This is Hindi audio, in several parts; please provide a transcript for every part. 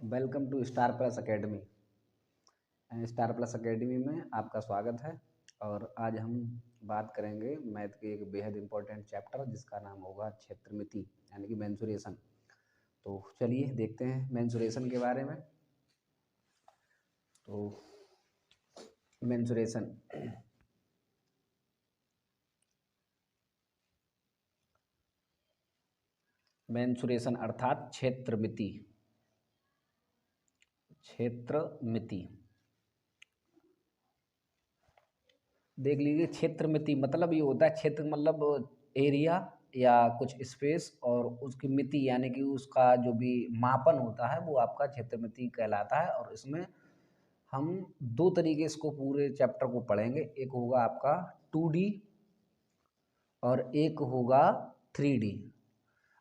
Welcome to Star Plus academy. Star Plus academy में आपका स्वागत है। और आज हम बात करेंगे मैथ के एक बेहद इम्पोर्टेंट चैप्टर जिसका नाम होगा क्षेत्रमिति यानी कि मेंसुरेशन। तो चलिए देखते हैं मेंसुरेशन के बारे में। तो मेंसुरेशन मेंसुरेशन अर्थात क्षेत्रमिति। क्षेत्रमिति देख लीजिए। क्षेत्रमिति मतलब ये होता है, क्षेत्र मतलब एरिया या कुछ स्पेस, और उसकी मिति यानी कि उसका जो भी मापन होता है वो आपका क्षेत्रमिति कहलाता है। और इसमें हम दो तरीके से इसको पूरे चैप्टर को पढ़ेंगे। एक होगा आपका 2D और एक होगा 3D।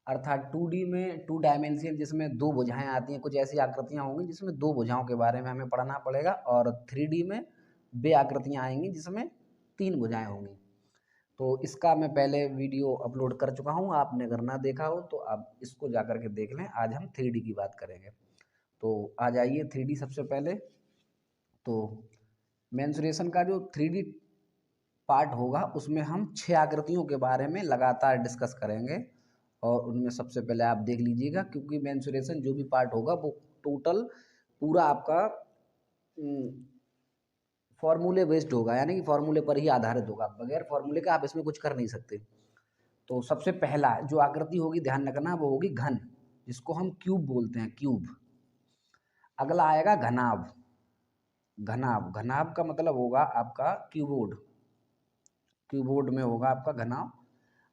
अर्थात 2D में 2 डायमेंशन जिसमें दो भुजाएं आती हैं, कुछ ऐसी आकृतियां होंगी जिसमें दो भुजाओं के बारे में हमें पढ़ना पड़ेगा। और 3D में वे आकृतियां आएंगी जिसमें तीन भुजाएं होंगी। तो इसका मैं पहले वीडियो अपलोड कर चुका हूँ, आपने अगर ना देखा हो तो आप इसको जा कर के देख लें। आज हम 3D की बात करेंगे। तो आ जाइए 3D सबसे पहले। तो मेंसुरेशन का जो 3D पार्ट होगा उसमें हम 6 आकृतियों के बारे में लगातार डिस्कस करेंगे। और उनमें सबसे पहले आप देख लीजिएगा, क्योंकि मेंसुरेशन जो भी पार्ट होगा वो टोटल पूरा आपका फॉर्मूले बेस्ड होगा, यानी कि फॉर्मूले पर ही आधारित होगा। बगैर फॉर्मूले का आप इसमें कुछ कर नहीं सकते। तो सबसे पहला जो आकृति होगी, ध्यान रखना, वो होगी घन, जिसको हम क्यूब बोलते हैं, क्यूब। अगला आएगा घनाभ। घनाभ घनाभ का मतलब होगा आपका क्यूबोर्ड। क्यूबोर्ड में होगा आपका घनाभ।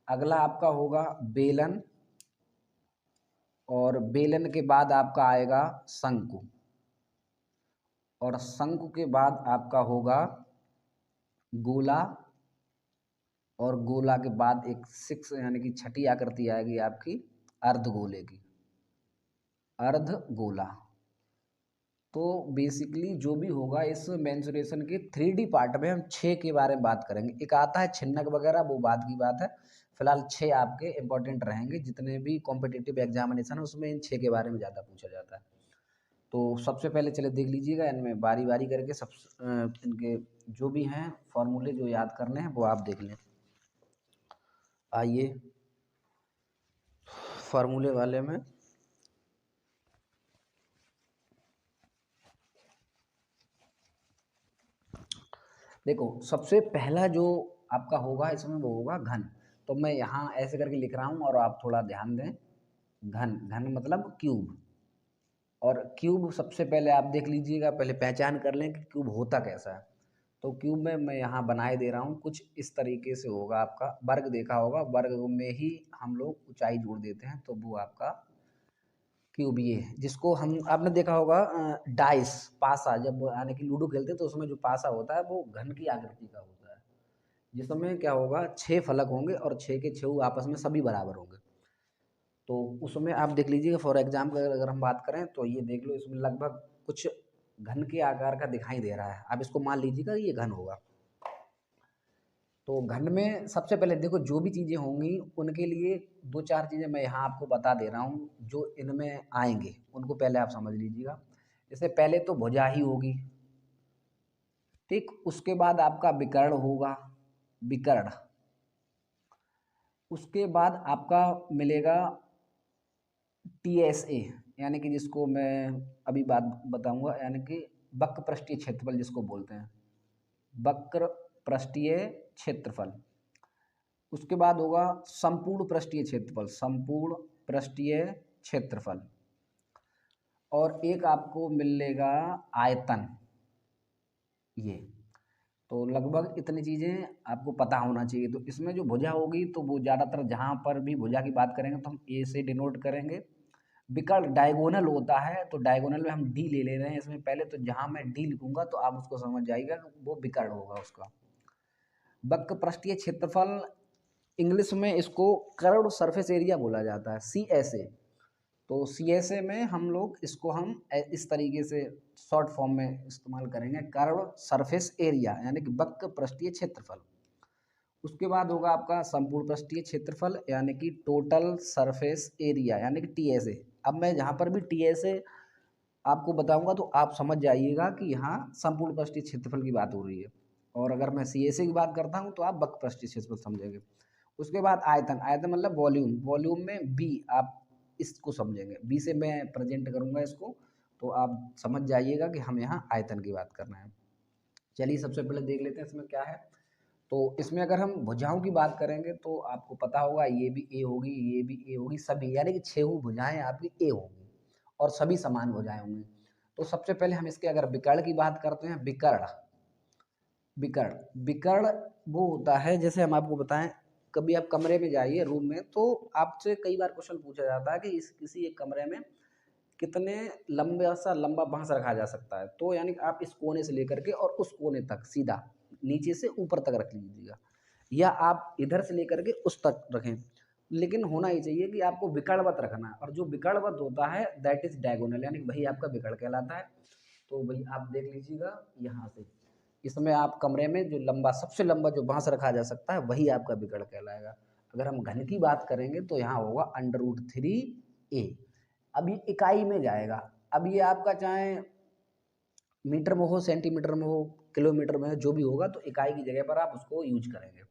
अगला आपका होगा बेलन, और बेलन के बाद आपका आएगा शंकु, और शंकु के बाद आपका होगा गोला, और गोला के बाद एक 6 यानी कि छठी आकृति आएगी आपकी अर्धगोले की, अर्धगोला। तो बेसिकली जो भी होगा इस मेंसुरेशन के 3D पार्ट में हम 6 के बारे में बात करेंगे। एक आता है छिन्नक वगैरह, वो बाद की बात है। फिलहाल 6 आपके इंपॉर्टेंट रहेंगे। जितने भी कॉम्पिटिटिव एग्जामिनेशन है उसमें इन 6 के बारे में ज़्यादा पूछा जाता है। तो सबसे पहले चले देख लीजिएगा, इनमें बारी बारी करके सब इनके जो भी हैं फॉर्मूले जो याद करने हैं वो आप देख लें। आइए फार्मूले वाले में देखो, सबसे पहला जो आपका होगा इसमें वो होगा घन। तो मैं यहाँ ऐसे करके लिख रहा हूँ और आप थोड़ा ध्यान दें। घन घन मतलब क्यूब। और क्यूब सबसे पहले आप देख लीजिएगा, पहले पहचान कर लें कि क्यूब होता कैसा है। तो क्यूब में मैं यहाँ बनाए दे रहा हूँ, कुछ इस तरीके से होगा आपका। वर्ग देखा होगा, वर्ग में ही हम लोग ऊंचाई जोड़ देते हैं, तो वो आपका क्यूब ये है। जिसको हम आपने देखा होगा डाइस पासा, जब यानी कि लूडो खेलते हैं तो उसमें जो पासा होता है वो घन की आकृति का होता है, जिसमें क्या होगा 6 फलक होंगे और 6 के 6 आपस में सभी बराबर होंगे। तो उसमें आप देख लीजिएगा, फॉर एग्जाम्पल अगर हम बात करें तो ये देख लो, इसमें लगभग कुछ घन के आकार का दिखाई दे रहा है। आप इसको मान लीजिएगा ये घन होगा। तो घन में सबसे पहले देखो, जो भी चीज़ें होंगी उनके लिए 2-4 चीज़ें मैं यहाँ आपको बता दे रहा हूँ जो इनमें आएंगे, उनको पहले आप समझ लीजिएगा। जैसे पहले तो भुजा ही होगी, ठीक। उसके बाद आपका विकर्ण होगा, विकर्ण। उसके बाद आपका मिलेगा TSA, यानी कि जिसको मैं अभी बात बताऊंगा, यानी कि वक्र पृष्ठीय क्षेत्रफल जिसको बोलते हैं, वक्र पृष्ठीय क्षेत्रफल। उसके बाद होगा संपूर्ण पृष्ठीय क्षेत्रफल, संपूर्ण पृष्ठीय क्षेत्रफल। और एक आपको मिलेगा आयतन। ये तो लगभग इतनी चीज़ें आपको पता होना चाहिए। तो इसमें जो भुजा होगी तो वो ज़्यादातर जहाँ पर भी भुजा की बात करेंगे तो हम ए से डिनोट करेंगे। विकर्ण डायगोनल होता है, तो डायगोनल में हम डी ले रहे हैं इसमें पहले। तो जहाँ मैं डी लिखूंगा तो आप उसको समझ जाइएगा कि वो विकर्ण होगा उसका। वक्र पृष्ठीय क्षेत्रफल इंग्लिश में इसको कर्व्ड सरफेस एरिया बोला जाता है, CSA। तो CSA में हम लोग इसको हम इस तरीके से शॉर्ट फॉर्म में इस्तेमाल करेंगे, कर्व्ड सरफेस एरिया यानी कि वक्र पृष्ठीय क्षेत्रफल। उसके बाद होगा आपका संपूर्ण पृष्ठीय क्षेत्रफल यानी कि टोटल सरफेस एरिया यानी कि TSA। अब मैं जहाँ पर भी TSA आपको बताऊंगा तो आप समझ जाइएगा कि यहाँ संपूर्ण पृष्ठीय क्षेत्रफल की बात हो रही है। और अगर मैं CSA की बात करता हूँ तो आप वक्र पृष्ठीय क्षेत्रफल समझेंगे। उसके बाद आयतन, आयतन मतलब वॉल्यूम, वॉल्यूम में बी आप इसको समझेंगे, बी से मैं प्रेजेंट करूंगा इसको, तो आप समझ जाइएगा कि हम यहाँ आयतन की बात कर रहे हैं। चलिए सबसे पहले देख लेते हैं इसमें क्या है। तो इसमें अगर हम भुजाओं की बात करेंगे तो आपको पता होगा ये भी ए होगी, ये भी ए होगी, सभी यानी कि 6 भुजाएं आपकी ए होंगी और सभी समान भुजाएं होंगी। तो सबसे पहले हम इसके अगर विकर्ण की बात करते हैं, विकर्ण, विकर्ण विकर्ण वो होता है, जैसे हम आपको बताएं, कभी आप कमरे में जाइए रूम में, तो आपसे कई बार क्वेश्चन पूछा जाता है कि इस किसी एक कमरे में कितने लंबा बांस रखा जा सकता है। तो यानी कि आप इस कोने से लेकर के और उस कोने तक सीधा नीचे से ऊपर तक रख लीजिएगा, या आप इधर से लेकर के उस तक रखें, लेकिन होना ही चाहिए कि आपको विकर्णवत रखना है। और जो विकर्णवत होता है दैट इज डायगोनल, यानी वही आपका विकर्ण कहलाता है। तो भाई आप देख लीजिएगा यहाँ से, इसमें आप कमरे में जो लंबा, सबसे लंबा जो बांस रखा जा सकता है वही आपका विकर्ण कहलाएगा। अगर हम घन की बात करेंगे तो यहाँ होगा √3a। अब ये इकाई में जाएगा, अब ये आपका चाहे मीटर में हो, सेंटीमीटर में हो, किलोमीटर में हो, जो भी होगा, तो इकाई की जगह पर आप उसको यूज करेंगे।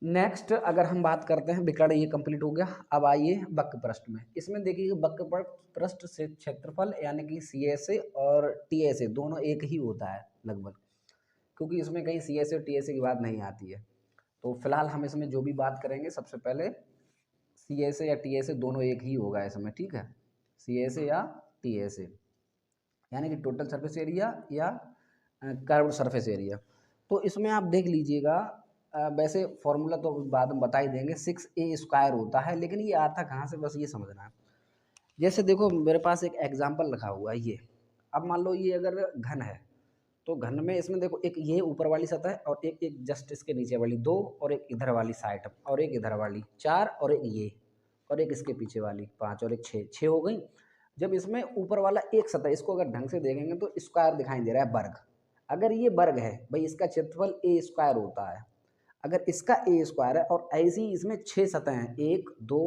नेक्स्ट अगर हम बात करते हैं, विकर्ण ये कंप्लीट हो गया। अब आइए वक्र पृष्ठ में। इसमें देखिए वक्र पृष्ठ से क्षेत्रफल यानी कि CSA और TSA दोनों एक ही होता है लगभग, क्योंकि इसमें कहीं CSA और TSA की बात नहीं आती है। तो फिलहाल हम इसमें जो भी बात करेंगे, सबसे पहले CSA या TSA दोनों एक ही होगा इसमें, ठीक है। CSA या TSA यानी कि टोटल सरफेस एरिया या कर्व्ड सरफेस एरिया। तो इसमें आप देख लीजिएगा, वैसे फॉर्मूला तो बाद में बता ही देंगे, 6a² होता है, लेकिन ये आता कहाँ से, बस ये समझना है। जैसे देखो मेरे पास एक एग्जाम्पल रखा हुआ है ये, अब मान लो ये अगर घन है, तो घन में इसमें देखो एक ये ऊपर वाली सतह और एक जस्ट इसके नीचे वाली 2, और एक इधर वाली साइड और एक इधर वाली 4, और एक ये, और एक इसके पीछे वाली 5, और एक 6 हो गई। जब इसमें ऊपर वाला एक सतह, इसको अगर ढंग से देखेंगे तो स्क्वायर दिखाई दे रहा है, वर्ग। अगर ये वर्ग है भाई, इसका क्षेत्रफल a² होता है। अगर इसका a² है और ऐसी इसमें 6 सतह हैं, 1 2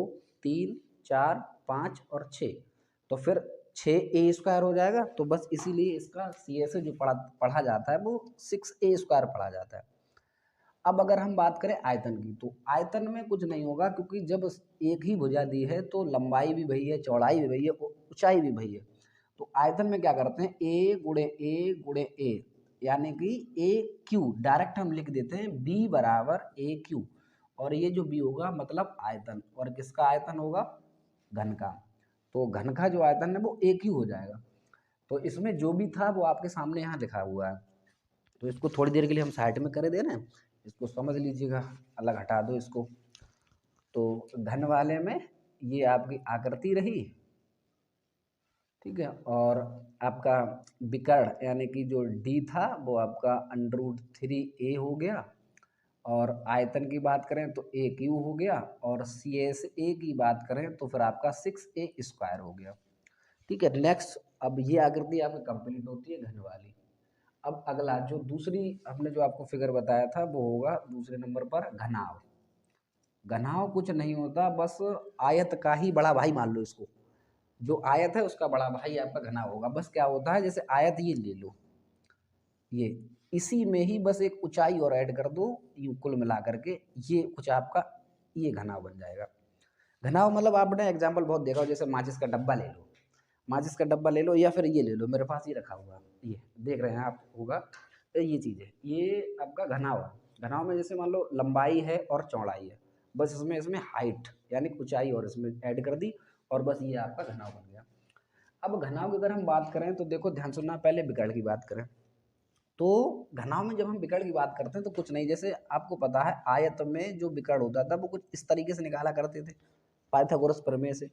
3 4 5 और 6, तो फिर 6a² हो जाएगा। तो बस इसीलिए इसका CSA जो पढ़ा जाता है वो 6a² पढ़ा जाता है। अब अगर हम बात करें आयतन की, तो आयतन में कुछ नहीं होगा, क्योंकि जब एक ही भुजा दी है तो लंबाई भी वही है, चौड़ाई भी वही है, ऊंचाई भी वही है। तो आयतन में क्या करते हैं, A × A × A, यानी कि AQ डायरेक्ट हम लिख देते हैं B = AQ, और ये जो B होगा मतलब आयतन, और किसका आयतन होगा, घन का। तो घन का जो आयतन है वो AQ हो जाएगा। तो इसमें जो भी था वो आपके सामने यहाँ लिखा हुआ है। तो इसको थोड़ी देर के लिए हम साइड में कर दे रहे हैं, इसको समझ लीजिएगा, अलग हटा दो इसको। तो घन वाले में ये आपकी आकृति रही, ठीक है। और आपका विकर्ण यानी कि जो D था वो आपका √3a हो गया, और आयतन की बात करें तो AQ हो गया, और CSA की बात करें तो फिर आपका 6a² हो गया, ठीक है। नेक्स्ट, अब ये आकृति आपकी कंप्लीट होती है घन वाली। अब अगला जो दूसरी हमने जो आपको फिगर बताया था वो होगा दूसरे नंबर पर घनाव। घनाव कुछ नहीं होता, बस आयत का ही बड़ा भाई मान लो इसको, जो आयत है उसका बड़ा भाई आपका घनाव होगा। बस क्या होता है, जैसे आयत ये ले लो, ये इसी में ही बस एक ऊंचाई और ऐड कर दो, ये कुल मिला करके ये कुछ आपका ये घनाव बन जाएगा। घनाव मतलब आपने एग्जाम्पल बहुत देखा हो, जैसे माचिस का डब्बा ले लो, माचिस का डब्बा ले लो, या फिर ये ले लो, मेरे पास ये रखा हुआ, ये देख रहे हैं आप होगा, तो ये चीज़ है, ये आपका घनाव है। घनाव में जैसे मान लो लंबाई है और चौड़ाई है, बस इसमें इसमें हाइट यानी ऊंचाई और इसमें ऐड कर दी, और बस ये आपका घनाव बन गया। अब घनाव की अगर हम बात करें तो देखो ध्यान सुनना, पहले विकर्ण की बात करें। तो घनाव में जब हम विकर्ण की बात करते हैं तो कुछ नहीं, जैसे आपको पता है आयत में जो विकर्ण होता था वो कुछ इस तरीके से निकाला करते थे, पाइथागोरस प्रमेय से।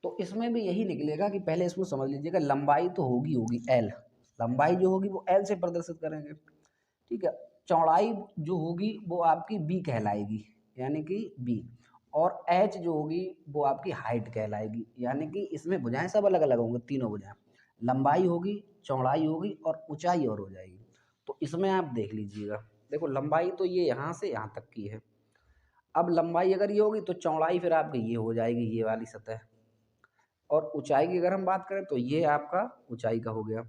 तो इसमें भी यही निकलेगा कि पहले इसको समझ लीजिएगा, लंबाई तो होगी होगी L, लंबाई जो होगी वो L से प्रदर्शित करेंगे, ठीक है। चौड़ाई जो होगी वो आपकी B कहलाएगी, यानी कि B, और H जो होगी वो आपकी हाइट कहलाएगी, यानी कि इसमें भुजाएं सब अलग अलग होंगे, तीनों भुजाएं, लंबाई होगी, चौड़ाई होगी और ऊंचाई और हो जाएगी। तो इसमें आप देख लीजिएगा, देखो लंबाई तो ये यहाँ से यहाँ तक की है। अब लंबाई अगर ये होगी तो चौड़ाई फिर आपकी ये हो जाएगी, ये वाली सतह, और ऊंचाई की अगर हम बात करें तो ये आपका ऊंचाई का हो गया।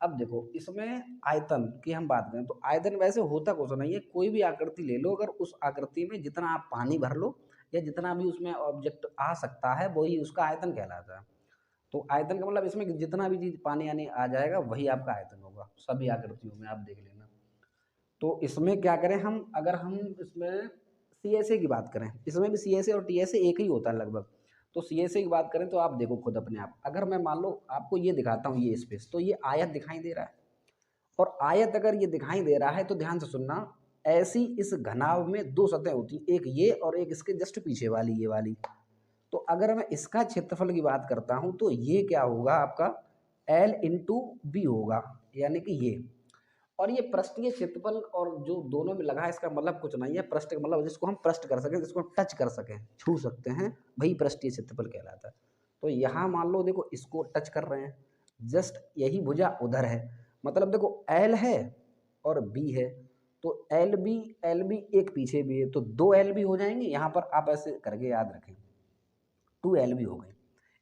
अब देखो इसमें आयतन की हम बात करें तो आयतन वैसे होता कुछ नहीं है, कोई भी आकृति ले लो, अगर उस आकृति में जितना आप पानी भर लो या जितना भी उसमें ऑब्जेक्ट आ सकता है वही उसका आयतन कहलाता है। तो आयतन का मतलब इसमें जितना भी चीज पानी आने आ जाएगा वही आपका आयतन होगा, सभी आकृतियों में आप देख लेना। तो इसमें क्या करें हम, अगर हम इसमें CSA की बात करें, इसमें भी CSA और TSA एक ही होता है लगभग। तो CSA की बात करें तो आप देखो खुद अपने आप, अगर मैं मान लो आपको ये दिखाता हूँ ये स्पेस, तो ये आयत दिखाई दे रहा है, और आयत अगर ये दिखाई दे रहा है तो ध्यान से सुनना, ऐसी इस घनाभ में दो सतह होती, एक ये और एक इसके जस्ट पीछे वाली ये वाली। तो अगर मैं इसका क्षेत्रफल की बात करता हूं तो ये क्या होगा आपका L इंटू बी होगा, यानी कि ये। और ये पृष्ठीय क्षेत्रफल और जो दोनों में लगा है इसका मतलब कुछ नहीं है, पृष्ठ का मतलब जिसको हम पृष्ठ कर सकें, जिसको टच कर सकें, छू सकते हैं, वही पृष्ठीय क्षेत्रफल कहलाता है। तो यहाँ मान लो देखो इसको टच कर रहे हैं, जस्ट यही भुजा उधर है, मतलब देखो L है और B है, तो एल बी एक पीछे भी है, तो दो एल बी हो जाएंगे। यहाँ पर आप ऐसे करके याद रखें, 2 LB हो गई,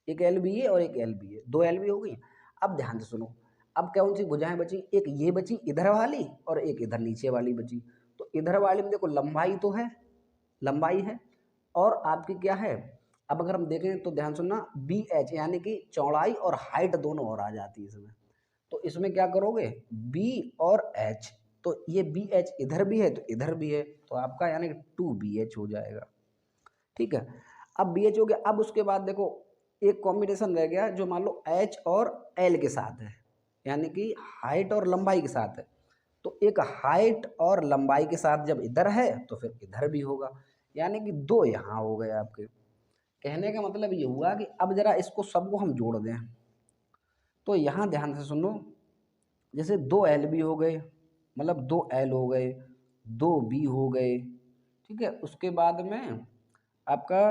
एक LB है और एक LB है, 2 LB हो गई। अब ध्यान से सुनो, अब कौन सी भुजाएं बची, एक ये बची इधर वाली और एक इधर नीचे वाली बची। तो इधर वाली में देखो लंबाई तो है, लंबाई है, और आपकी क्या है, अब अगर हम देखें तो ध्यान सुनना, BH यानी कि चौड़ाई और हाइट दोनों और आ जाती है इसमें। तो इसमें क्या करोगे, B और H, तो ये BH इधर भी है तो इधर भी है, तो आपका यानी कि 2BH हो जाएगा। ठीक है, अब BH हो गया। अब उसके बाद देखो एक कॉम्बिनेशन रह गया जो मान लो H और L के साथ है, यानी कि हाइट और लंबाई के साथ है। तो एक हाइट और लंबाई के साथ जब इधर है तो फिर इधर भी होगा, यानी कि दो यहाँ हो गए आपके। कहने का मतलब ये हुआ कि अब जरा इसको सबको हम जोड़ दें, तो यहाँ ध्यान से सुनो, जैसे 2 LB हो गए, मतलब 2 L हो गए, 2B हो गए, ठीक है। उसके बाद में आपका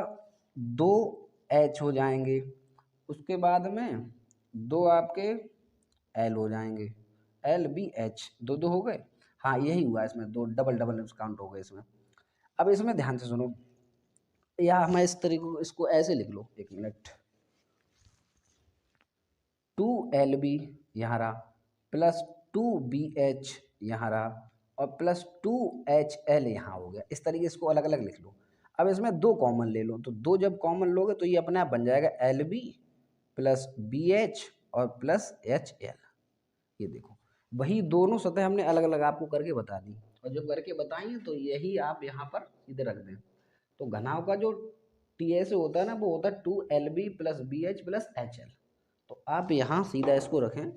2H हो जाएंगे, उसके बाद में दो आपके L हो जाएंगे, LBH, दो दो हो गए। हाँ यही हुआ, इसमें दो डबल डबल काउंट हो गए इसमें। अब इसमें ध्यान से सुनो, या मैं इस तरीके को इसको ऐसे लिख लो, 1 मिनट, 2LB यहाँ रहा, प्लस 2BH यहाँ रहा, और प्लस 2HL यहाँ हो गया। इस तरीके इसको अलग अलग लिख लो। अब इसमें दो कॉमन ले लो, तो दो जब कॉमन लोगे तो ये अपने आप बन जाएगा LB प्लस BH और प्लस HL। ये देखो, वही दोनों सतह हमने अलग अलग आपको करके बता दी, और जब करके बताई तो यही आप यहाँ पर सीधे रख दें। तो घनाव का जो TS होता है ना, वो होता है 2LB plus BH plus HL। तो आप यहाँ सीधा इसको रखें,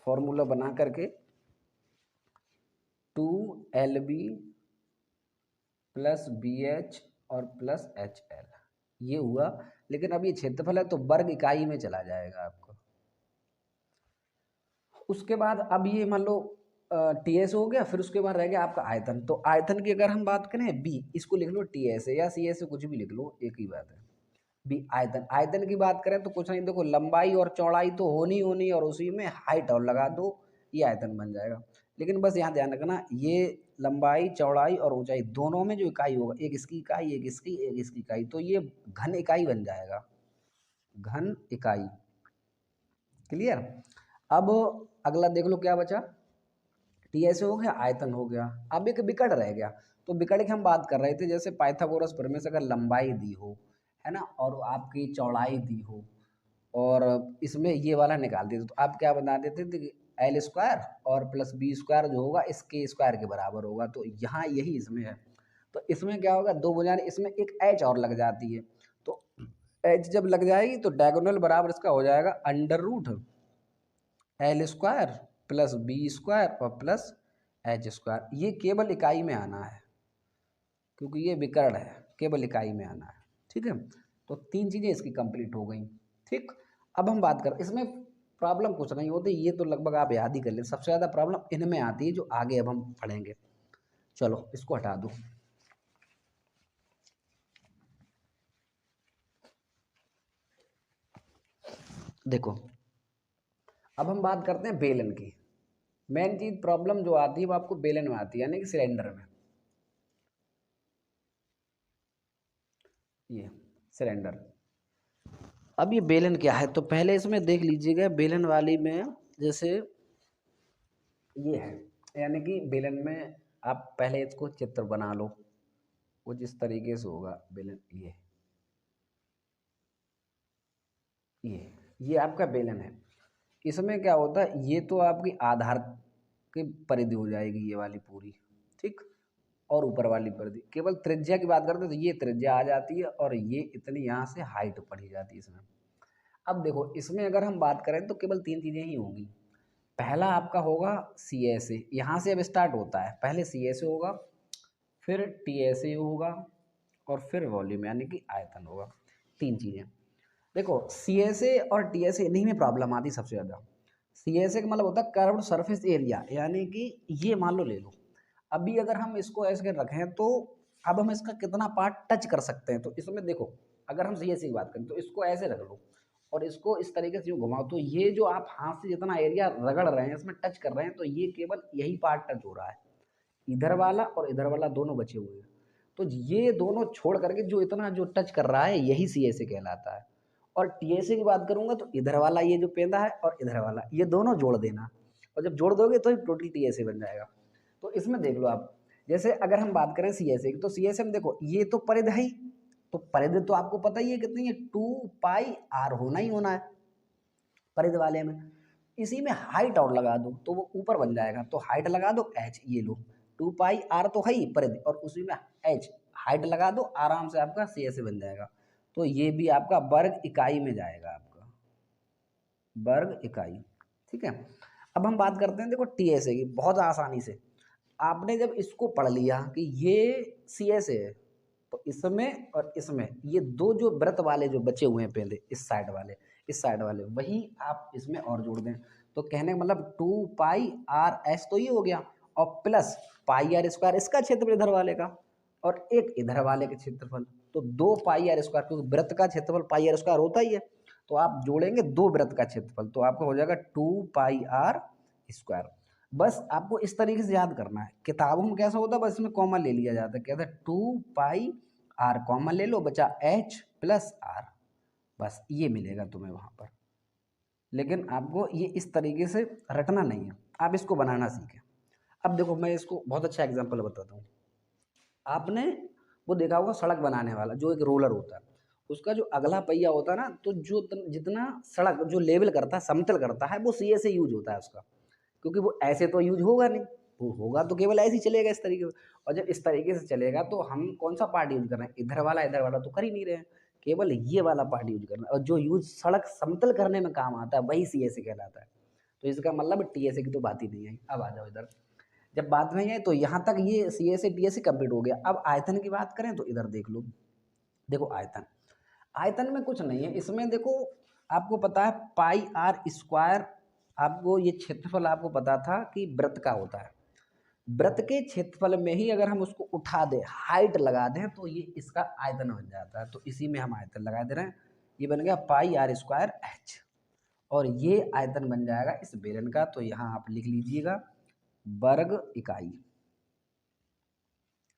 फॉर्मूला बना करके 2LB प्लस BH और प्लस HL, ये हुआ। लेकिन अब ये क्षेत्रफल है तो वर्ग इकाई में चला जाएगा आपको। उसके बाद अब ये मान लो TS हो गया, फिर उसके बाद रह गया आपका आयतन। तो आयतन की अगर हम बात करें B, इसको लिख लो TS या CS, कुछ भी लिख लो, एक ही बात है। B आयतन, आयतन की बात करें तो कुछ नहीं, देखो लंबाई और चौड़ाई तो होनी होनी, और उसी में हाइट और लगा दो, ये आयतन बन जाएगा। लेकिन बस यहाँ ध्यान रखना, ये लंबाई चौड़ाई और ऊंचाई दोनों में जो इकाई होगा, एक इसकी इकाई एक इसकी इकाई, तो ये घन इकाई बन जाएगा, घन इकाई। क्लियर। अब अगला देख लो क्या बचा, TS हो गया, आयतन हो गया, अब एक विकर्ण रह गया। तो विकर्ण की हम बात कर रहे थे, जैसे पाइथागोरस प्रमेय से अगर लंबाई दी हो, है ना, और आपकी चौड़ाई दी हो, और इसमें ये वाला निकाल देते तो आप क्या बता देते थे कि L² और प्लस B² जो होगा इसके स्क्वायर के बराबर होगा। तो यहाँ यही इसमें है। तो इसमें क्या होगा, दो भुजाएं, इसमें एक H और लग जाती है, तो H जब लग जाएगी तो डायगोनल बराबर इसका हो जाएगा √L² प्लस B² और प्लस H²। ये केवल इकाई में आना है, क्योंकि ये विकर्ण है, केवल इकाई में आना है। ठीक है, तो तीन चीज़ें इसकी कंप्लीट हो गई। ठीक, अब हम बात कर, इसमें प्रॉब्लम कुछ नहीं होती, ये तो लगभग आप याद ही कर लें। सबसे ज़्यादा प्रॉब्लम इनमें आती है जो आगे अब हम पढ़ेंगे। चलो इसको हटा दो। देखो अब हम बात करते हैं बेलन की। मेन चीज प्रॉब्लम जो आती है वो आपको बेलन में आती है, यानी कि सिलेंडर में। ये सिलेंडर, अब ये बेलन क्या है, तो पहले इसमें देख लीजिएगा बेलन वाली में जैसे ये है, यानी कि बेलन में आप पहले इसको चित्र बना लो, कुछ इस तरीके से होगा बेलन। ये आपका बेलन है। इसमें क्या होता है, ये तो आपकी आधार की परिधि हो जाएगी ये वाली पूरी, ठीक। और ऊपर वाली परिधि, केवल त्रिज्या की बात करते हैं तो ये त्रिज्या आ जाती है और ये इतनी यहाँ से हाइट पड़ी जाती है इसमें। अब देखो इसमें अगर हम बात करें तो केवल 3 चीज़ें ही होंगी। पहला आपका होगा सी एस ए, यहाँ से अब स्टार्ट होता है, पहले सी एस ए होगा, फिर टी एस ए होगा, और फिर वॉल्यूम यानी कि आयतन होगा। 3 चीज़ें। देखो सी एस ए और टी एस ए इन्हीं में प्रॉब्लम आती सबसे ज़्यादा। सी एस ए का मतलब होता है कर्व्ड सरफेस एरिया, यानी कि ये मान लो ले लो, अभी अगर हम इसको ऐसे रखें तो अब हम इसका कितना पार्ट टच कर सकते हैं, तो इसमें देखो अगर हम सी एस ए की बात करें तो इसको ऐसे रख लो और इसको इस तरीके से यूँ घुमाओ, तो ये जो आप हाथ से जितना एरिया रगड़ रहे हैं इसमें टच कर रहे हैं, तो ये केवल यही पार्ट टच हो रहा है, इधर वाला और इधर वाला दोनों बचे हुए हैं। तो ये दोनों छोड़ करके जो इतना जो टच कर रहा है यही सी एस ए कहलाता है। और टी एस ए की बात करूंगा तो इधर वाला ये जो पेंदा है और इधर वाला ये दोनों जोड़ देना, और जब जोड़ दोगे तो टोटल टी एस ए बन जाएगा। तो इसमें देख लो आप, जैसे अगर हम बात करें सी एस ए की, तो सी एस ए में देखो ये तो परिधि है ही, तो परिधि तो आपको पता ही है कितनी है, 2 पाई आर होना ही होना है परिधि वाले में। इसी में हाइट और लगा दो तो वो ऊपर बन जाएगा, तो हाइट लगा दो एच, ये लो 2 पाई आर तो है ही परिधि, और उसी में एच हाइट लगा दो, आराम से आपका सी एस ए बन जाएगा। तो ये भी आपका वर्ग इकाई में जाएगा, आपका वर्ग इकाई, ठीक है। अब हम बात करते हैं देखो टी एस ए की, बहुत आसानी से आपने जब इसको पढ़ लिया कि ये सी एस ए है, तो इसमें और इसमें ये दो जो वृत्त वाले जो बचे हुए हैं पहले इस साइड वाले इस साइड वाले, वही आप इसमें और जोड़ दें, तो कहने का मतलब 2 पाई आर एच तो ये हो गया, और प्लस पाई आर स्क्वायर इसका क्षेत्रफल इधर वाले का, और एक इधर वाले के क्षेत्रफल, तो 2 पाई आर स्क्वायर, क्योंकि वृत्त का क्षेत्रफल पाई आर स्क्वायर होता ही है, तो आप जोड़ेंगे दो वृत्त का क्षेत्रफल, तो आपका हो जाएगा 2 पाई आर स्क्वायर। बस आपको इस तरीके से याद करना है, किताबों में कैसा होता है बस इसमें कॉमन ले लिया जाता है, कहते हैं 2 पाई आर कॉमन ले लो, बचा एच प्लस आर, बस ये मिलेगा तुम्हें वहाँ पर। लेकिन आपको ये इस तरीके से रटना नहीं है, आप इसको बनाना सीखें। अब देखो मैं इसको बहुत अच्छा एग्जांपल बताता हूँ। आपने वो देखा होगा सड़क बनाने वाला जो एक रोलर होता है, उसका जो अगला पहिया होता है ना, तो जो जितना सड़क जो लेवल करता है समतल करता है वो सी ए से यूज होता है उसका, क्योंकि वो ऐसे तो यूज होगा नहीं, वो होगा तो केवल ऐसे ही चलेगा इस तरीके से। और जब इस तरीके से चलेगा तो हम कौन सा पार्ट यूज कर रहे हैं, इधर वाला तो कर ही नहीं रहे हैं, केवल ये वाला पार्ट यूज करना है, और जो यूज सड़क समतल करने में काम आता है वही सी एस ए कहलाता है। तो इसका मतलब टी एस ए की तो बात ही नहीं है। अब आ जाओ इधर, जब बात नहीं है तो यहाँ तक ये C S A T S A complete हो गया। अब आयतन की बात करें तो इधर देख लो, देखो आयतन, आयतन में कुछ नहीं है इसमें, देखो आपको पता है पाई आर स्क्वायर, आपको ये क्षेत्रफल आपको पता था कि वृत्त का होता है, वृत्त के क्षेत्रफल में ही अगर हम उसको उठा दें हाइट लगा दें तो ये इसका आयतन बन जाता है, तो इसी में हम आयतन लगा दे रहे हैं, ये बन गया पाई आर स्क्वायर एच, और ये आयतन बन जाएगा इस बेलन का, तो यहाँ आप लिख लीजिएगा वर्ग इकाई।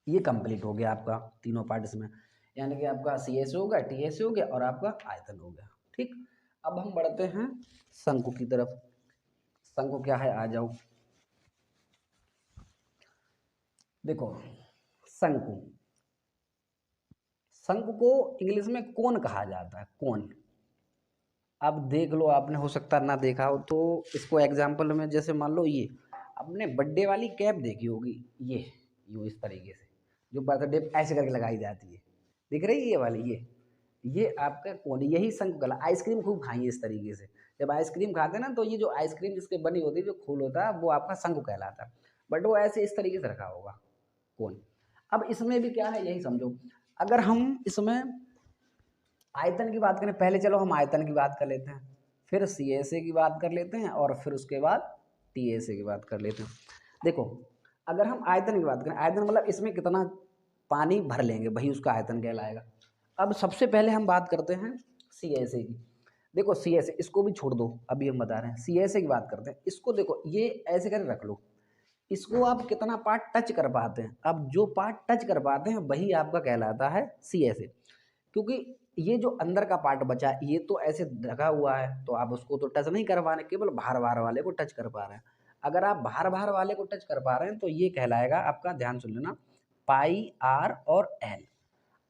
ये कंप्लीट हो गया आपका तीनों पार्ट इसमें, यानी कि आपका सी एस हो गया, टी एस हो गया और आपका आयतन हो गया, ठीक। अब हम बढ़ते हैं शंकु की तरफ। शंकु क्या है, आ जाओ। देखो शंकु, शंकु को इंग्लिश में कोन कहा जाता है, कोन। अब देख लो, आपने हो सकता ना देखा हो, तो इसको एग्जाम्पल में जैसे मान लो ये आपने बर्थडे वाली कैप देखी होगी, ये यूँ इस तरीके से जो बर्थडे ऐसे करके लगाई जाती है, दिख रही है ये वाली, ये आपका कोन, यही शंकु कला। आइसक्रीम खूब खाइए इस तरीके से, जब आइसक्रीम खाते हैं ना तो ये जो आइसक्रीम जिसके बनी होती है जो खूल होता है वो आपका शंकु कहलाता है, बट वो ऐसे इस तरीके से रखा होगा कोन। अब इसमें भी क्या है यही समझो, अगर हम इसमें आयतन की बात करें, पहले चलो हम आयतन की बात कर लेते हैं, फिर सी एस ए की बात कर लेते हैं, और फिर उसके बाद टी एस ए की बात कर लेते हैं। देखो अगर हम आयतन की बात करें, आयतन मतलब इसमें कितना पानी भर लेंगे वही उसका आयतन कहलाएगा। अब सबसे पहले हम बात करते हैं सी एस ए की। देखो सी एस ए इसको भी छोड़ दो, अभी हम बता रहे हैं सी एस ए की बात करते हैं। इसको देखो ये ऐसे करके रख लो, इसको आप कितना पार्ट टच कर पाते हैं, अब जो पार्ट टच कर पाते हैं वही आपका कहलाता है सी एस ए। क्योंकि ये जो अंदर का पार्ट बचा है ये तो ऐसे ढका हुआ है, तो आप उसको तो टच नहीं कर पा रहे, केवल बाहर बाहर वाले को टच कर पा रहे हैं। अगर आप बाहर बाहर वाले को टच कर पा रहे हैं तो ये कहलाएगा आपका, ध्यान सुन लेना, पाई आर और एल।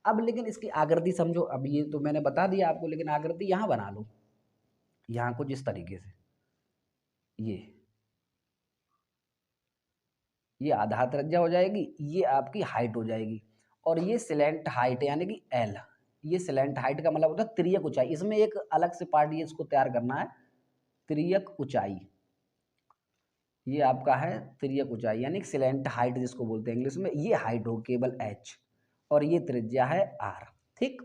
अब लेकिन इसकी आकृति समझो, अब ये तो मैंने बता दिया आपको, लेकिन आकृति यहाँ बना लो, यहाँ कुछ इस तरीके से, ये आधार त्रिज्या हो जाएगी, ये आपकी हाइट हो जाएगी, और ये सिलेंट हाइट यानी कि एल। ये सिलेंट हाइट का मतलब होता है तिर्यक ऊंचाई। इसमें एक अलग से पार्ट ये इसको तैयार करना है, तिर्यक ऊंचाई। ये आपका है तिर्यक ऊंचाई यानी कि सिलेंट हाइट जिसको बोलते हैं इंग्लिश में। ये हाइट हो केवल एच, और ये त्रिज्या है आर। ठीक।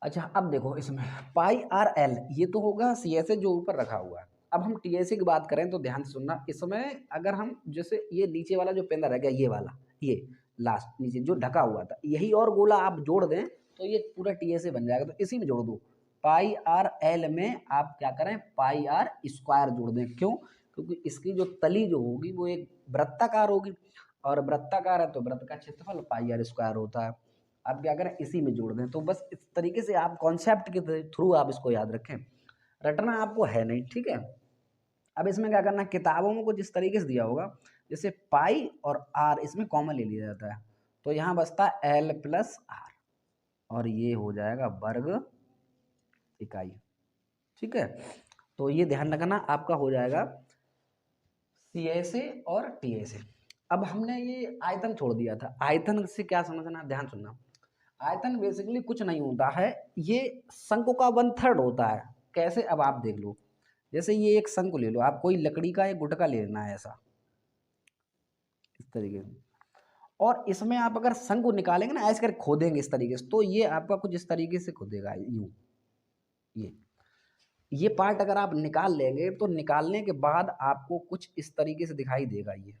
अच्छा अब देखो इसमें पाई आर एल, ये तो होगा सी एस ए जो ऊपर रखा हुआ है। अब हम टी एस ए की बात करें तो ध्यान से सुनना, इसमें अगर हम जैसे ये नीचे वाला जो पेंदा रह गया, ये वाला, ये लास्ट नीचे जो ढका हुआ था, यही और गोला आप जोड़ दें तो ये पूरा टी एस ए बन जाएगा। तो इसी में जोड़ दो, पाई आर एल में आप क्या करें, पाई आर स्क्वायर जोड़ दें। क्यों? क्योंकि इसकी जो तली जो होगी वो एक वृत्ताकार होगी, और वृत्ताकार है तो वृत्त का क्षेत्रफल पाई आर स्क्वायर होता है। आप क्या करें, इसी में जोड़ दें। तो बस इस तरीके से आप कॉन्सेप्ट के थ्रू आप इसको याद रखें, रटना आपको है नहीं। ठीक है। अब इसमें क्या करना है, किताबों में कुछ इस तरीके से दिया होगा, जैसे पाई और आर इसमें कॉमन ले लिया जाता है, तो यहाँ बचता है एल प्लस आर, और ये हो जाएगा वर्ग इकाई। ठीक है। तो ये ध्यान रखना आपका हो जाएगा सी एस ए और टी एस ए। अब हमने ये आयतन छोड़ दिया था, आयतन से क्या समझना, ध्यान सुनना। आयतन बेसिकली कुछ नहीं होता है, ये शंकु का 1/3 होता है। कैसे, अब आप देख लो, जैसे ये एक शंकु ले लो, आप कोई लकड़ी का एक गुटका ले लेना है ऐसा, इस तरीके से, और इसमें आप अगर शंकु निकालेंगे ना, ऐसे कर खोदेंगे इस तरीके से, तो ये आपका कुछ इस तरीके से खोदेगा यूं। ये पार्ट अगर आप निकाल लेंगे तो निकालने के बाद आपको कुछ इस तरीके से दिखाई देगा, ये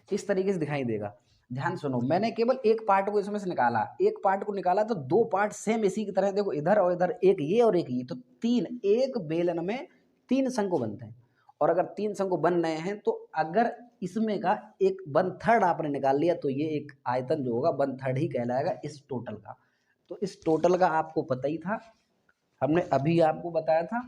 इस तरीके से दिखाई देगा। ध्यान सुनो, मैंने केवल एक पार्ट को इसमें से निकाला, एक पार्ट को निकाला तो दो पार्ट सेम इसी की तरह, देखो इधर और इधर, एक ये और एक ये, तो तीन, एक बेलन में तीन शंकु बनते हैं। और अगर तीन शंकु बन रहे हैं तो अगर इसमें का एक 1/3 आपने निकाल लिया तो ये एक आयतन जो होगा 1/3 ही कहलाएगा इस टोटल का। तो इस टोटल का आपको पता ही था, हमने अभी आपको बताया था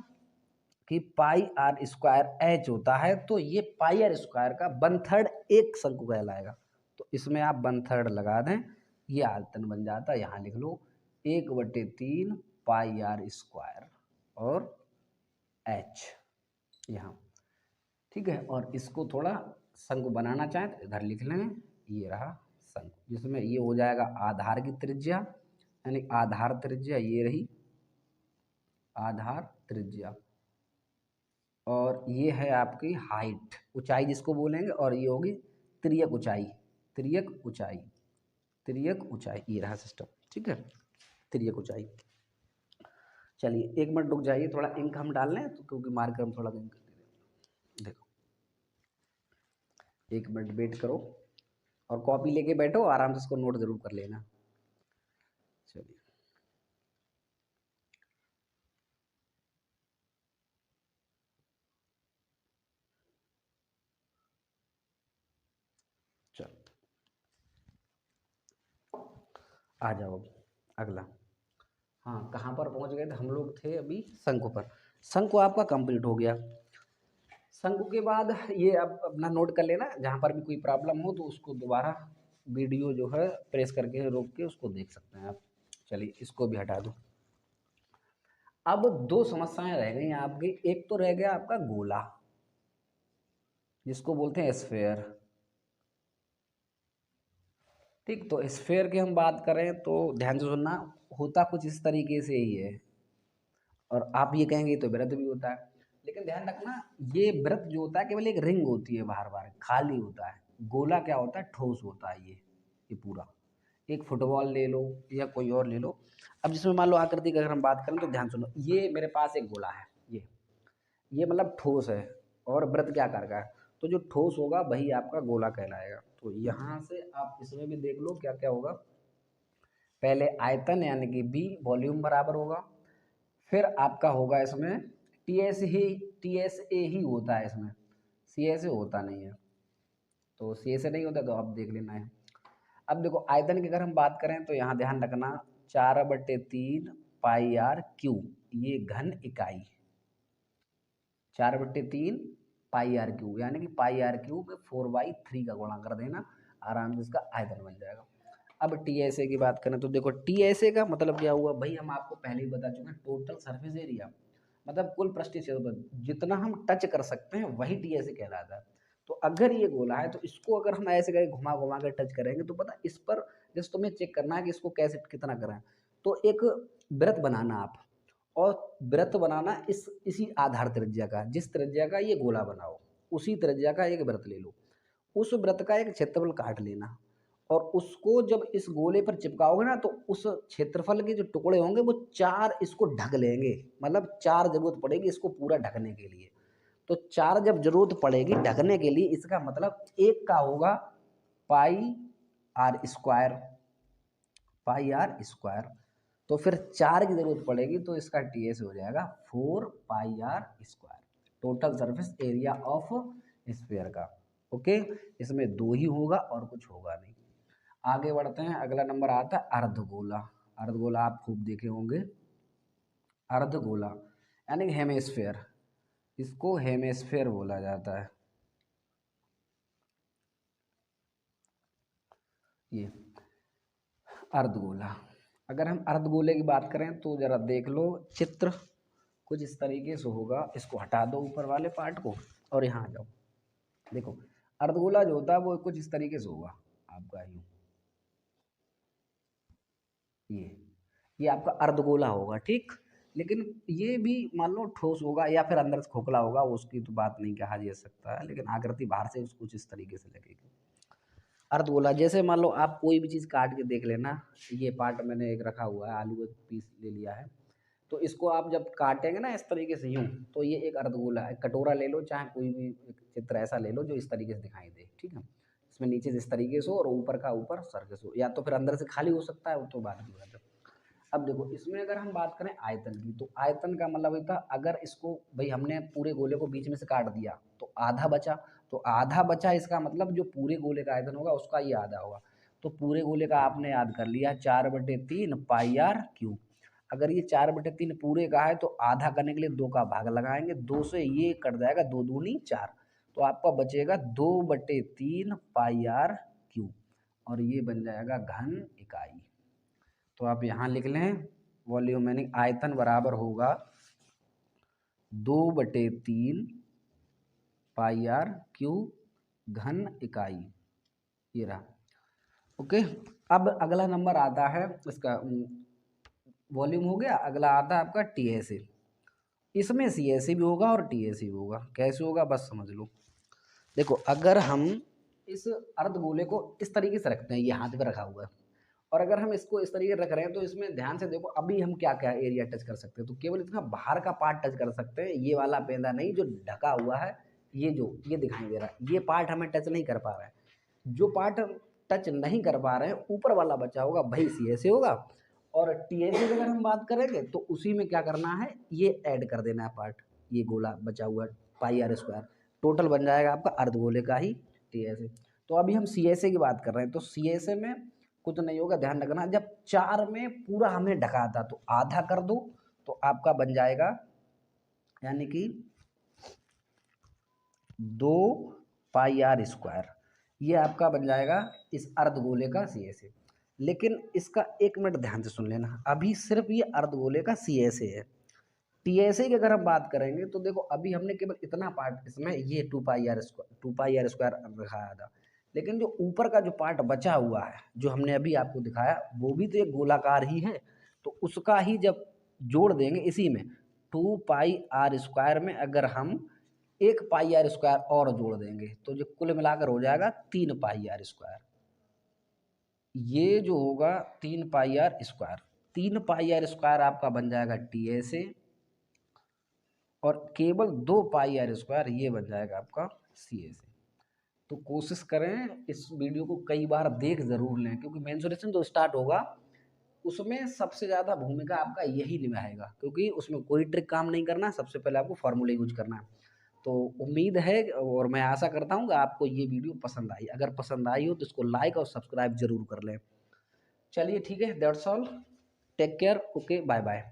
कि पाई आर स्क्वायर एच होता है, तो ये पाई आर स्क्वायर का 1/3 एक शंकु कहलाएगा। तो इसमें आप 1/3 लगा दें, ये आयतन बन जाता है। यहाँ लिख लो 1/3 पाई आर स्क्वायर और एच यहाँ। ठीक है। और इसको थोड़ा शंकु बनाना चाहें तो इधर लिख लें, ये रहा शंकु, जिसमें ये हो जाएगा आधार की त्रिज्या, यानी आधार त्रिज्या ये रही, आधार त्रिज्या, और ये है आपकी हाइट, ऊंचाई जिसको बोलेंगे, और ये होगी तिर्यक ऊंचाई, तिर्यक ऊंचाई, तिर्यक ऊंचाई, ये रहा सिस्टम। ठीक है, तिर्यक ऊंचाई। चलिए 1 मिनट रुक जाइए, थोड़ा इंक हम डाल लें तो, क्योंकि मार्कर हम थोड़ा इंक देखो, 1 मिनट वेट करो, और कॉपी लेके बैठो, आराम से इसको नोट जरूर कर लेना। चलिए चलो आ जाओ अब अगला। हाँ, कहाँ पर पहुँच गए थे हम लोग, थे अभी शंकु पर। शंकु आपका कंप्लीट हो गया। शंकु के बाद ये अब अपना नोट कर लेना, जहाँ पर भी कोई प्रॉब्लम हो तो उसको दोबारा वीडियो जो है प्रेस करके रोक के उसको देख सकते हैं आप। चलिए इसको भी हटा दो। अब दो समस्याएं रह गई आपकी, एक तो रह गया आपका गोला, जिसको बोलते हैं स्फेयर। ठीक, तो स्फेयर की हम बात करें तो ध्यान से सुनना, होता कुछ इस तरीके से ही है, और आप ये कहेंगे तो वृत्त भी होता है, लेकिन ध्यान रखना ये वृत्त जो होता है केवल एक रिंग होती है, बाहर बाहर खाली होता है। गोला क्या होता है, ठोस होता है ये पूरा। एक फुटबॉल ले लो या कोई और ले लो, अब जिसमें मान लो आकृति की अगर हम बात करें तो ध्यान सुनो, ये मेरे पास एक गोला है, ये मतलब ठोस है, और वृत्त क्या आकार का है, तो जो ठोस होगा वही आपका गोला कहलाएगा। तो यहाँ से आप इसमें भी देख लो क्या क्या होगा, पहले आयतन यानी कि बी वॉल्यूम बराबर होगा, फिर आपका होगा इसमें टी एस ए ही होता है इसमें, सी एस ए होता नहीं है। तो सी से नहीं होता तो अब देख लेना है। अब देखो आयतन की अगर हम बात करें तो यहाँ ध्यान रखना 4/3 पाई आर क्यू, ये घन इकाई 4/3 पाई आर क्यू, यानी कि पाई आर क्यू में 4/3 का गुणा कर देना, आराम से इसका आयतन बन जाएगा। अब टी एस ए की बात करें तो देखो टी एस ए का मतलब क्या हुआ भाई, हम आपको पहले ही बता चुके हैं, टोटल सरफेस एरिया, मतलब कुल पृष्ठीय क्षेत्रफल जितना हम टच कर सकते हैं वही टी एस ए कहलाता है। तो अगर ये गोला है तो इसको अगर हम ऐसे करके घुमा घुमा कर टच करेंगे तो पता इस पर जैसे तुम्हें चेक करना है कि इसको कैसे कितना करें, तो एक वृत्त बनाना आप, और वृत्त बनाना इसी आधार त्रिज्या का, जिस त्रिज्या का ये गोला बनाओ उसी त्रिज्या का एक वृत्त ले लो, उस वृत्त का एक क्षेत्रफल काट लेना, और उसको जब इस गोले पर चिपकाओगे ना तो उस क्षेत्रफल के जो टुकड़े होंगे वो 4 इसको ढक लेंगे, मतलब 4 जरूरत पड़ेगी इसको पूरा ढकने के लिए। तो 4 जब जरूरत पड़ेगी ढकने के लिए, इसका मतलब एक का होगा pi R square, pi R square, तो फिर 4 की जरूरत पड़ेगी तो इसका टी एस हो जाएगा 4 pi R square, total surface area of sphere का। ओके, इसमें 2 ही होगा और कुछ होगा नहीं। आगे बढ़ते हैं, अगला नंबर आता है अर्धगोला। अर्धगोला आप खूब देखे होंगे, अर्धगोला यानी कि हेमिस्फेयर, इसको हेमिस्फेयर बोला जाता है। ये अर्धगोला, अगर हम अर्धगोले की बात करें तो जरा देख लो चित्र कुछ इस तरीके से होगा, इसको हटा दो ऊपर वाले पार्ट को और यहाँ आ जाओ। देखो अर्धगोला जो होता है वो कुछ इस तरीके से होगा आपका, यूँ ये आपका अर्धगोला होगा, ठीक। लेकिन ये भी मान लो ठोस होगा या फिर अंदर से खोखला होगा, उसकी तो बात नहीं कहा जा सकता है, लेकिन आकृति बाहर से कुछ इस तरीके से लगेगी। अर्धगोला जैसे मान लो आप कोई भी चीज़ काट के देख लेना, ये पार्ट मैंने एक रखा हुआ है, आलू का पीस ले लिया है, तो इसको आप जब काटेंगे ना इस तरीके से यूँ, तो ये एक अर्धगोला है। कटोरा ले लो, चाहे कोई भी एक चित्र ऐसा ले लो जो इस तरीके से दिखाई दे, ठीक है। इसमें नीचे से इस तरीके से हो और ऊपर का ऊपर सरफेस हो, या तो फिर अंदर से खाली हो सकता है, वो तो बात की बात है। अब देखो इसमें अगर हम बात करें आयतन की, तो आयतन का मतलब होता है अगर इसको भाई हमने पूरे गोले को बीच में से काट दिया तो आधा बचा, तो आधा बचा इसका मतलब जो पूरे गोले का आयतन होगा उसका ये आधा होगा। तो पूरे गोले का आपने याद कर लिया 4/3 पाई आर क्यूब। अगर ये 4/3 पूरे का है तो आधा करने के लिए 2 का भाग लगाएंगे, 2 से ये कट जाएगा, 2 दूनी 4, तो आपका बचेगा 2/3 पाई आर क्यूब, और ये बन जाएगा घन इकाई। तो आप यहाँ लिख लें वॉल्यूम यानी आयतन बराबर होगा 2/3 पाई आर क्यूब घन इकाई, ये रहा। ओके, अब अगला नंबर आता है इसका, वॉल्यूम हो गया, अगला आता है आपका टी एस ए। इसमें सी एस ए भी होगा और टी एस ए भी होगा। कैसे होगा बस समझ लो। देखो अगर हम इस अर्धगोले को इस तरीके से रखते हैं, ये हाथ पे रखा हुआ है, और अगर हम इसको इस तरीके से रख रहे हैं तो इसमें ध्यान से देखो अभी हम क्या क्या एरिया टच कर सकते हैं, तो केवल इसका बाहर का पार्ट टच कर सकते हैं, ये वाला पेंदा नहीं जो ढका हुआ है, ये जो ये दिखाई दे रहा है, ये पार्ट हमें टच नहीं कर पा रहा है। जो पार्ट टच नहीं कर पा रहे हैं ऊपर वाला बचा होगा वही सी ऐसे होगा, और टी एस की अगर हम बात करेंगे तो उसी में क्या करना है, ये ऐड कर देना है पार्ट, ये गोला बचा हुआ पाई आर स्क्वायर, टोटल बन जाएगा आपका अर्धगोले का ही टी एस ए। तो अभी हम सी एस ए की बात कर रहे हैं, तो सी एस ए में कुछ नहीं होगा, ध्यान रखना जब 4 में पूरा हमने ढका था तो आधा कर दो, तो आपका बन जाएगा यानी कि 2 पाई आर स्क्वायर, ये आपका बन जाएगा इस अर्धगोले का सी एस ए। लेकिन इसका 1 मिनट ध्यान से सुन लेना, अभी सिर्फ ये अर्धगोले का सी एस ए है। टी एस ए की अगर हम बात करेंगे तो देखो अभी हमने केवल इतना पार्ट इसमें ये 2 पाई आर स्क्वायर दिखाया था, लेकिन जो ऊपर का जो पार्ट बचा हुआ है जो हमने अभी आपको दिखाया वो भी तो एक गोलाकार ही है, तो उसका ही जब जोड़ देंगे इसी में 2 पाई आर स्क्वायर में अगर हम 1 पाई आर स्क्वायर और जोड़ देंगे तो जो कुल मिलाकर हो जाएगा 3 पाई आर स्क्वायर। ये जो होगा 3 pi R square, 3 pi R square आपका बन जाएगा टी एस ए, और केवल 2 पाई आर स्क्वायर ये बन जाएगा आपका सी एस ए। तो कोशिश करें इस वीडियो को कई बार देख ज़रूर लें, क्योंकि मेंसुरेशन जो स्टार्ट होगा उसमें सबसे ज़्यादा भूमिका आपका यही निभाएगा, क्योंकि उसमें कोई ट्रिक काम नहीं करना, सबसे पहले आपको फार्मूला यूज करना है। तो उम्मीद है और मैं आशा करता हूँ कि आपको ये वीडियो पसंद आई। अगर पसंद आई हो तो इसको लाइक और सब्सक्राइब ज़रूर कर लें। चलिए ठीक है, that's all. Take care, okay, bye bye.